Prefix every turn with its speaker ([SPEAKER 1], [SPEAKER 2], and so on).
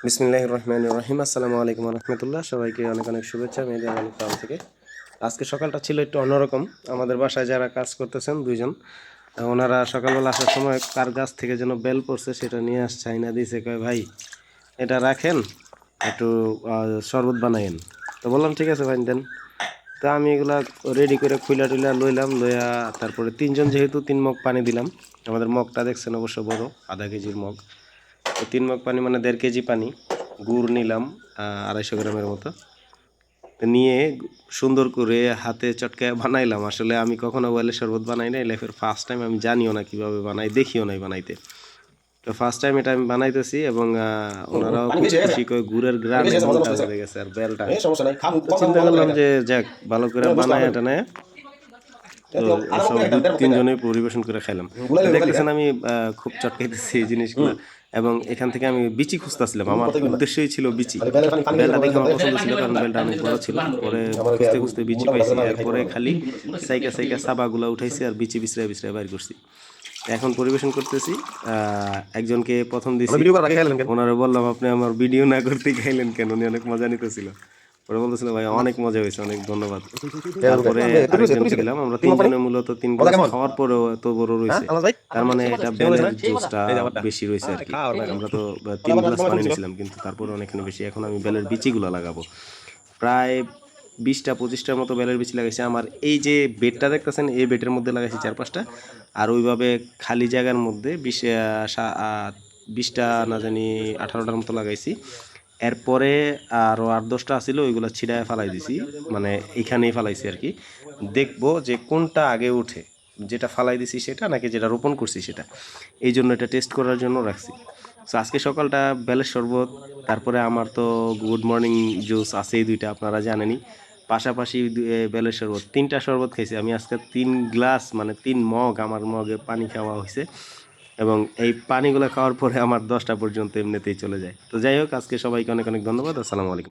[SPEAKER 1] বিসমিল্লাহির রহমানির রহিম। আসসালামু আলাইকুম রহমতুল্লাহ। সবাইকে অনেক অনেক শুভেচ্ছা মেহেদি আলী ফার্ম থেকে। আজকে সকালটা ছিল একটু অন্যরকম। আমাদের বাসায় যারা কাজ করতেছেন দুইজন, ওনারা সকালবেলা আসার সময় কার গাছ থেকে যেন বেল পড়ছে সেটা নিয়ে আসছে, আইনা দিয়েছে, কয় ভাই এটা রাখেন, একটু শরবত বানাইন। তো বললাম ঠিক আছে ভাই দেন। তো আমি এগুলা রেডি করে খুইলা টুইলা লইলাম, লইয়া তারপরে তিনজন যেহেতু 3 মগ পানি দিলাম। আমাদের মগটা দেখছেন অবশ্য বড়, আধা কেজির মগ। তো 3 মগ পানি মানে 1.5 কেজি পানি। গুড় নিলাম 250 গ্রামের মতো। তো নিয়ে সুন্দর করে হাতে চটকায় বানাইলাম। আসলে আমি কখনো ওয়েলের শরবত বানাই নাই, লাইফের ফার্স্ট টাইম। আমি জানিও না কিভাবে বানাই, দেখিও নাই বানাইতে। তো ফার্স্ট টাইম এটা আমি বানাইতেছি এবং ওনারাও খুব খুশি, করে গুড়ের গ্রানে মনটা ভরে গেছে আর বেলটা। তো চিন্তা করলাম যে যাক, ভালো করে বানায় এটা নেয়। তো সব তিনজনেই পরিবেশন করে খাইলাম। দেখতেছেন আমি খুব চটকাইতেছি এই জিনিসগুলো এবং এখান থেকে আমি বিচি খুঁজতেছিলাম। আমার উদ্দেশ্যই ছিল বিচি। বেলটা দেখে আমার পছন্দ ছিল, কারণ বেলটা অনেক বড় ছিল। পরে খুঁজতে খুঁজতে বিচি পাইছি। এরপরে খালি সাইকা সাইকা সাবাগুলো উঠাইছি আর বিচি বিছড়ায় বিছড়ায় বাইর করছি। এখন পরিবেশন করতেছি। একজনকে প্রথম দিছি, ওনারা বললাম আপনি আমার ভিডিও না করতে খাইলেন কেন? উনি অনেক মজা নিতেছিল। পরে বলতেছিল ভাই অনেক মজা হয়েছে, অনেক ধন্যবাদ। তারপরে আরেকজনকে দিলাম। আমরা তিনজনে মূলত 3 গ্লাস খাওয়ার পরেও এত বড় রয়েছে, তার মানে এটা বেলের জুসটা বেশি রয়েছে আর কি। আমরা তো 3 গ্লাস পানি নিয়েছিলাম, কিন্তু তারপরে অনেকখানি বেশি। এখন আমি বেলের বিচিগুলো লাগাবো। প্রায় 20টা 25টার মতো বেলের বিচি লাগাইছি। আমার এই যে বেডটা দেখতেছেন, এই বেডের মধ্যে লাগাইছি 4-5টা। আর ওইভাবে খালি জায়গার মধ্যে 20টা না জানি 18টার মতো লাগাইছি। এরপরে আরও 8-10টা আছিল, ওইগুলো ছিটায় ফালাই দিছি, মানে এইখানেই ফালাইছি আর কি। দেখবো যে কোনটা আগে উঠে, যেটা ফালাই দিছি সেটা নাকি যেটা রোপণ করছি সেটা। এই জন্য এটা টেস্ট করার জন্য রাখছি। সো আজকে সকালটা বেলের শরবত, তারপরে আমার তো গুড মর্নিং জুস আছেই 2টা, আপনারা জানেনই। পাশাপাশি বেলের শরবত 3টা শরবত খাইছি আমি আজকে। 3 গ্লাস মানে 3 মগ আমার মগে পানি খাওয়া হয়েছে এবং এই পানিগুলো খাওয়ার পরে আমার 10টা পর্যন্ত এমনিতেই চলে যায়। তো যাই হোক, আজকে সবাইকে অনেক অনেক ধন্যবাদ। আসসালামু আলাইকুম।